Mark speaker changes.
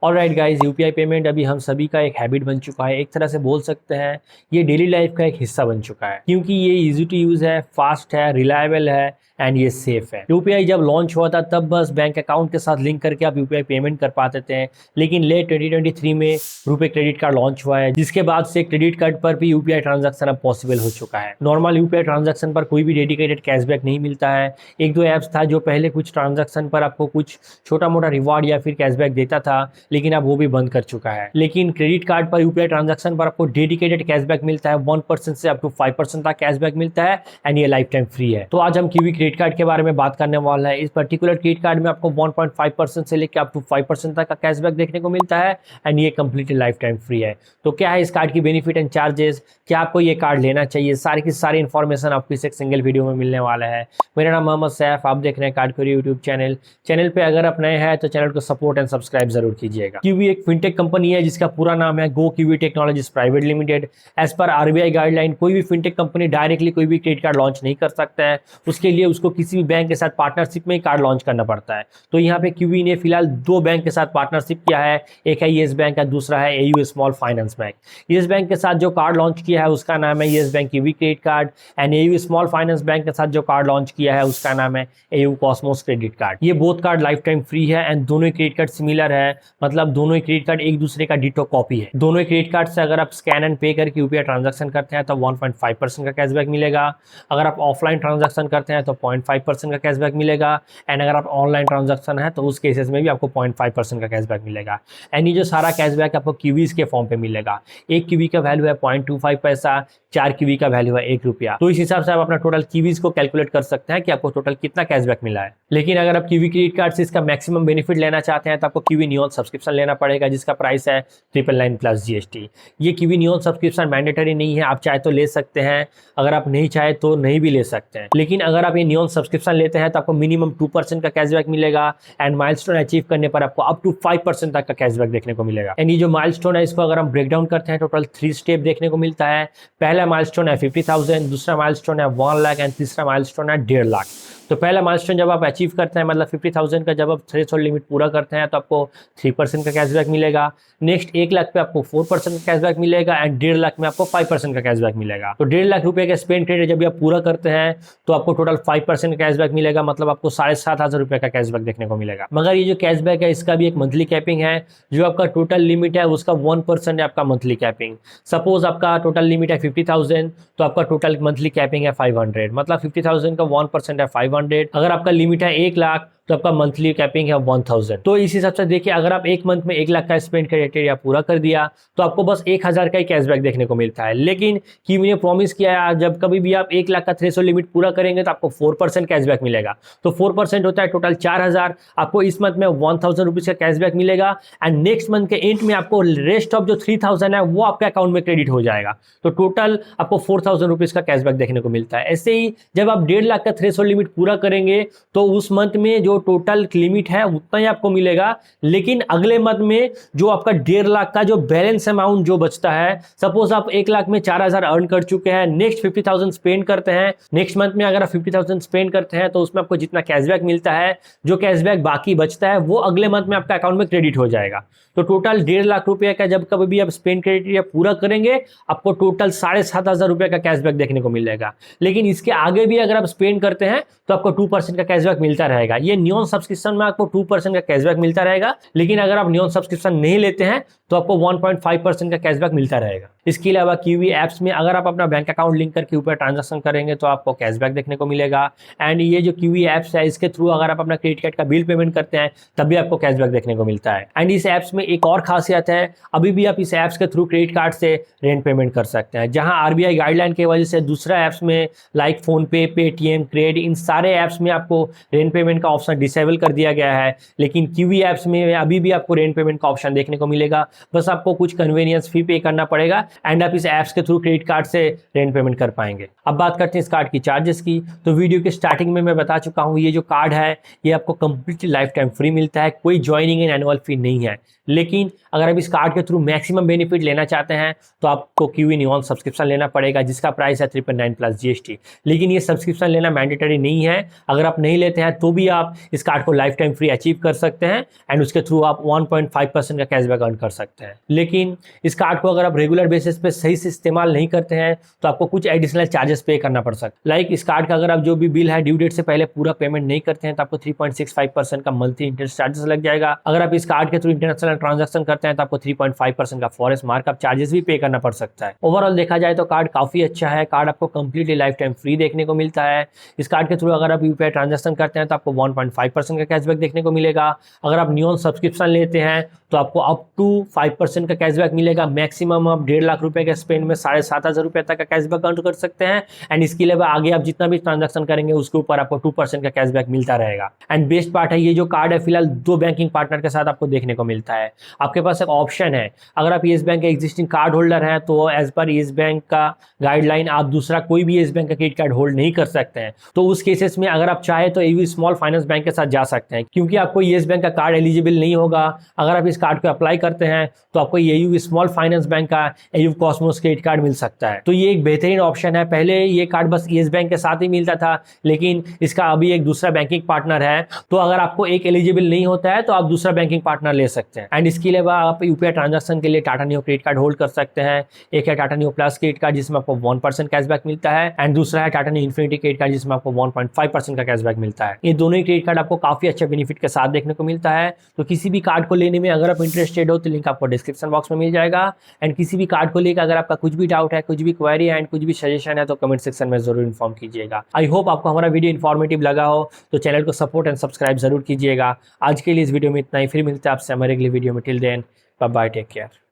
Speaker 1: Alright guys, UPI payment अभी हम सभी का एक हैबिट बन चुका है। एक तरह से बोल सकते हैं ये डेली लाइफ का एक हिस्सा बन चुका है, क्योंकि ये इजी टू यूज है, फास्ट है, रिलायबल है एंड ये सेफ है। यूपीआई जब लॉन्च हुआ था तब बस बैंक अकाउंट के साथ लिंक करके आप यूपीआई पेमेंट कर पाते थे, लेकिन लेट 2023 में रुपए क्रेडिट कार्ड लॉन्च हुआ है, जिसके बाद से क्रेडिट कार्ड पर भी यूपीआई ट्रांजैक्शन अब पॉसिबल हो चुका है। नॉर्मल यूपीआई ट्रांजैक्शन पर कोई भी डेडिकेटेड कैशबैक नहीं मिलता है। एक दो ऐप्स था जो पहले कुछ ट्रांजैक्शन पर आपको कुछ छोटा मोटा रिवॉर्ड या फिर कैशबैक देता था, लेकिन अब वो भी बंद कर चुका है। लेकिन क्रेडिट कार्ड पर यूपीआई ट्रांजैक्शन पर आपको डेडिकेटेड कैशबैक मिलता है, 1% से अप टू 5% तक कैशबैक मिलता है एंड ये लाइफ टाइम फ्री है। तो आज हम किवी क्रेडिट कार्ड के बारे में बात करने वाला है। इस पर्टिकुलर क्रेडिट कार्ड में आपको 1.5% से लेकर अप टू 5% तक का कैशबैक देखने को मिलता है एंड ये कंप्लीटली लाइफ टाइम फ्री है। तो क्या है इस कार्ड की बेनिफिट एंड चार्जेस, क्या आपको ये कार्ड लेना चाहिए, सारी की सारी इन्फॉर्मेशन आपको इस एक सिंगल वीडियो में मिलने वाला है। मेरा नाम मोहम्मद सैफ, आप देख रहे हैं कार्ड क्वेरी यूट्यूब चैनल पे अगर आप नए हैं तो चैनल को सपोर्ट एंड सब्सक्राइब जरूर कीजिएगा। किवी एक फिनटेक कंपनी है जिसका पूरा नाम है Go Kiwi Technologies Private Limited. As per RBI guideline कोई भी फिनटेक कंपनी डायरेक्टली कोई भी क्रेडिट कार्ड लॉन्च नहीं कर सकता है, उसके लिए उसको किसी भी बैंक के साथ पार्टनरशिप में ही कार्ड लॉन्च करना पड़ता है। तो यहाँ पे किवी ने फिलहाल दो बैंक के साथ पार्टनरशिप किया है, एक है येस बैंक और दूसरा है AU small finance bank. Yes bank के साथ जो कार्ड लॉन्च किया है उसका नाम है yes bank kiwi credit card and AU small finance bank के साथ जो कार्ड लॉन्च किया है उसका नाम है एयू कॉस्मोस क्रेडिट कार्ड। ये both card life time free है एंड दोनों क्रेडिट कार्ड सिमिलर है, मतलब दोनों ही क्रेडिट कार्ड एक दूसरे का डिटो कॉपी है। दोनों ही क्रेडिट कार्ड से अगर आप स्कैन एंड पे करके यूपीआई ट्रांजैक्शन करते हैं तो 1.5% का कैशबैक मिलेगा। अगर आप ऑफलाइन ट्रांजैक्शन करते हैं तो 0.5% का कैशबैक मिलेगा एंड अगर आप ऑनलाइन ट्रांजैक्शन है तो उस केसेस में भी आपको 0.5% का कैशबैक मिलेगा। एंड ये जो सारा कैशबैक आपको किवीज के फॉर्म पे मिलेगा। एक किवी का वैल्यू है 0.25 पैसा, 4 किवी का वैल्यू है 1 रुपया। तो इस हिसाब से आप अपना टोटल किवीज को कैलकुलेट कर सकते हैं कि आपको टोटल कितना कैशबैक मिला है। लेकिन अगर आप किवी क्रेडिट कार्ड से इसका मैक्सिमम बेनिफिट लेना चाहते हैं तो आपको किवी नियॉन सब्सक्रिप्शन लेना पड़ेगा, जिसका प्राइस है 999 प्लस जीएसटी। ये किवी नियॉन सब्सक्रिप्शन मैंडेटरी नहीं है, आप चाहे तो ले सकते हैं, अगर आप नहीं चाहे तो नहीं भी ले सकते हैं। लेकिन अगर आप ये नियॉन सब्सक्रिप्शन लेते हैं तो आपको मिनिमम 2% का कैशबैक मिलेगा एंड माइलस्टोन अचीव करने पर आपको अप टू 5% तक का कैशबैक देखने को मिलेगा। एंड ये जो माइलस्टोन है इसको अगर हम ब्रेक डाउन करते हैं टोटल 3 स्टेप देखने को मिलता है। पहला माइलस्टोन है 50,000, दूसरा माइलस्टोन है 1 लाख एंड तीसरा माइलस्टोन है 1.5 लाख। तो पहला माइलस्टोन जब आप अचीव करते हैं, मतलब 50,000 का जब आप थ्रेशोल्ड लिमिट पूरा करते हैं तो आपको 3% का कैशबैक मिलेगा। नेक्स्ट 1 लाख पे आपको 4% का कैशबैक मिलेगा एंड 1.5 लाख में आपको 5% का कैशबैक मिलेगा। तो 1.5 लाख रुपए का स्पेंड क्रेडिट जब आप पूरा करते हैं तो आपको टोटल 5% का कैशबैक मिलेगा, मतलब आपको 7,500 रुपए का कैशबैक देखने को मिलेगा। मगर ये जो कैशबैक है इसका भी एक मंथली कैपिंग है। जो आपका टोटल लिमिट है उसका 1% है आपका मंथली कैपिंग। सपोज आपका टोटल लिमिट है 50,000 तो आपका टोटल मंथली कैपिंग है 500, मतलब 50,000 का 1% है 500। अगर आपका लिमिट है 1 लाख तो आपका मंथली कैपिंग है 1000। तो इस हिसाब से देखिए, अगर आप एक मंथ में 1 लाख का स्पेंड क्राइटेरिया पूरा कर दिया तो आपको बस 1000 का ही कैशबैक देखने को मिलता है। लेकिन किवी ने प्रॉमिस किया है जब कभी भी आप 1 लाख का थ्रेशोल्ड लिमिट पूरा करेंगे तो आपको 4% कैशबैक मिलेगा। तो 4% होता है टोटल 4000। आपको इस मंथ में 1000 रुपीज का कैशबैक मिलेगा एंड नेक्स्ट मंथ के एंड में आपको रेस्ट ऑफ जो 3000 है वो आपके अकाउंट में क्रेडिट हो जाएगा। तो टोटल आपको 4000 रुपीज का कैशबैक देखने को मिलता है। ऐसे ही जब आप 1.5 लाख का थ्रेशोल्ड लिमिट पूरा करेंगे तो उस मंथ में जो टोटल लिमिट है उतना ही आपको मिलेगा, लेकिन अगले मंथ में जो आपका 1.5 लाख का जो बैलेंस अमाउंट जो बचता है, सपोज आप 1 लाख में 4000 अर्न कर चुके हैं, नेक्स्ट 50,000 स्पेंड करते हैं, नेक्स्ट मंथ में अगर आप 50,000 स्पेंड करते हैं तो उसमें आपको जितना कैशबैक मिलता है, जो कैशबैक बाकी बचता है वो अगले मंथ में आपका अकाउंट में क्रेडिट हो जाएगा। तो टोटल 1.5 लाख रुपए का जब कभी भी आप स्पेंड क्राइटेरिया पूरा करेंगे आपको टोटल 7,500 रुपए का कैशबैक देखने को मिलेगा। लेकिन इसके आगे भी अगर आप स्पेंड करते हैं तो आपको 2% का कैशबैक मिलता रहेगा। ये नियॉन सब्सक्रिप्शन में आपको 2% का कैशबैक मिलता रहेगा, लेकिन अगर आप नियॉन सब्सक्रिप्शन नहीं लेते हैं तो आपको 1.5% का कैशबैक मिलता रहेगा। इसके अलावा किवी ऐप्स में अगर आप अपना बैंक अकाउंट लिंक करके ऊपर ट्रांजैक्शन करेंगे तो आपको कैशबैक देखने को मिलेगा। एंड ये जो किवी ऐप्स है इसके थ्रू अगर आप अपना क्रेडिट कार्ड का बिल पेमेंट करते हैं तब भी आपको कैशबैक देखने को मिलता है। एंड इस ऐप्स में एक और खासियत है, अभी भी आप इस ऐप्स के थ्रू क्रेडिट कार्ड से रेंट पेमेंट कर सकते हैं। जहां आरबीआई गाइडलाइन की वजह से दूसरा ऐप्स में लाइक फोन पे, पेटीएम, क्रेडिट, इन सारे ऐप्स में आपको रेंट पेमेंट का ऑप्शन डिसेबल कर दिया गया है, लेकिन किवी ऐप्स में अभी भी आपको रेंट पेमेंट का ऑप्शन देखने को मिलेगा। बस आपको कुछ कन्वीनियंस फी पे करना पड़ेगा, एंड आप इस ऐप्स के थ्रू क्रेडिट कार्ड से रेंट पेमेंट कर पाएंगे। अब बात करते हैं इस कार्ड की चार्जेस की। तो वीडियो के स्टार्टिंग में मैं बता चुका हूँ, ये जो कार्ड है ये आपको कंप्लीटली लाइफ टाइम फ्री मिलता है, कोई ज्वाइनिंग एंड एनुअल फी नहीं है। लेकिन अगर आप इस कार्ड के थ्रू मैक्सिमम बेनिफिट लेना चाहते हैं तो आपको QE नियॉन सब्सक्रिप्शन लेना पड़ेगा, जिसका प्राइस है 3.9 प्लस GST। लेकिन ये सब्सक्रिप्शन लेना मैंडेटरी नहीं है। अगर आप नहीं लेते हैं तो भी आप इस कार्ड को लाइफ टाइम फ्री अचीव कर सकते हैं एंड उसके थ्रू आप 1.5% का कैशबैक अर्न कर सकते हैं। लेकिन इस कार्ड को अगर आप रेगुलर बेसिस पे सही से इस्तेमाल नहीं करते हैं तो आपको कुछ एडिशनल चार्जेस पे करना पड़ सकता है। लाइक इस कार्ड का अगर आप जो भी बिल है ड्यू डेट से पहले पूरा पेमेंट नहीं करते हैं तो आपको 3.65% का मंथली इंटरेस्ट चार्जेस लग जाएगा। अगर आप इस कार्ड के थ्रू इंटरनेशनल ट्रांजैक्शन करते हैं तो आपको 3.5% का फॉरेस्ट मार्कअप चार्जेस भी पे करना पड़ सकता है। ओवरऑल देखा जाए तो कार्ड काफी अच्छा है। कार्ड आपको कंप्लीटली लाइफ टाइम फ्री देखने को मिलता है। इस कार्ड के थ्रू अगर आप UPI ट्रांजैक्शन करते हैं तो आपको 1.5% का कैशबैक देखने को मिलेगा। अगर आप नियॉन सब्सक्रिप्शन लेते हैं तो आपको अप टू 5% का कैशबैक मिलेगा। मैक्सिमम आप 1.5 लाख रुपए के स्पेंड में 7,500 रुपए तक का कैशबैक अर्न कर सकते हैं एंड इसके अलावा आगे आप जितना भी ट्रांजैक्शन करेंगे उसके ऊपर आपको 2% का कैशबैक मिलता रहेगा। एंड बेस्ट पार्ट है, ये जो कार्ड है फिलहाल 2 बैंकिंग पार्टनर के साथ आपको देखने को मिलता है। आपके पास एक ऑप्शन है, अगर आप येस बैंक के एग्जिस्टिंग कार्ड होल्डर हैं तो एज पर येस बैंक का गाइडलाइन आप दूसरा कोई भी येस बैंक का क्रेडिट कार्ड होल्ड नहीं कर सकते हैं। तो उस केसेस में अगर आप चाहे तो AU स्मॉल फाइनेंस बैंक के साथ जा सकते हैं, क्योंकि आपको येस बैंक का कार्ड एलिजिबल नहीं होगा। अगर आप इस कार्ड को अप्लाई करते हैं तो आपको AU स्मॉल फाइनेंस बैंक का AU कॉस्मोस क्रेडिट कार्ड मिल सकता है। तो ये एक बेहतरीन ऑप्शन है। पहले ये कार्ड बस येस बैंक के साथ ही मिलता था, लेकिन इसका अभी एक दूसरा बैंकिंग पार्टनर है। तो अगर आपको एक एलिजिबल नहीं होता है तो आप दूसरा बैंकिंग पार्टनर ले सकते हैं। एंड इसके अलावा आप UPI ट्रांजैक्शन के लिए Tata neo credit card hold कर सकते हैं। एक है Tata neo plus credit card जिसमें आपको 1% कैशबैक मिलता है एंड दूसरा है Tata neo infinity credit card जिसमें आपको 1.5% का कैशबैक मिलता है। ये दोनों ही क्रेडिट कार्ड आपको काफी अच्छा बेनिफिट के साथ देखने को मिलता है। तो किसी भी कार्ड को लेने में अगर आप इंटरेस्टेड हो तो लिंक आपको डिस्क्रिप्शन बॉक्स में मिल जाएगा। एंड किसी भी कार्ड को लेकर अगर आपका कुछ भी डाउट है, कुछ भी क्वेरी है एंड कुछ भी सजेशन है तो कमेंट सेक्शन में जरूर इन्फॉर्म कीजिएगा। आई होप आपको हमारा वीडियो इन्फॉर्मेटिव लगा हो, तो चैनल को सपोर्ट एंड सब्सक्राइब जरूर कीजिएगा। आज के लिए इस वीडियो में इतना ही, फिर मिलते हैं आपसे हमारे अगले वीडियो में। Till then bye bye, take care.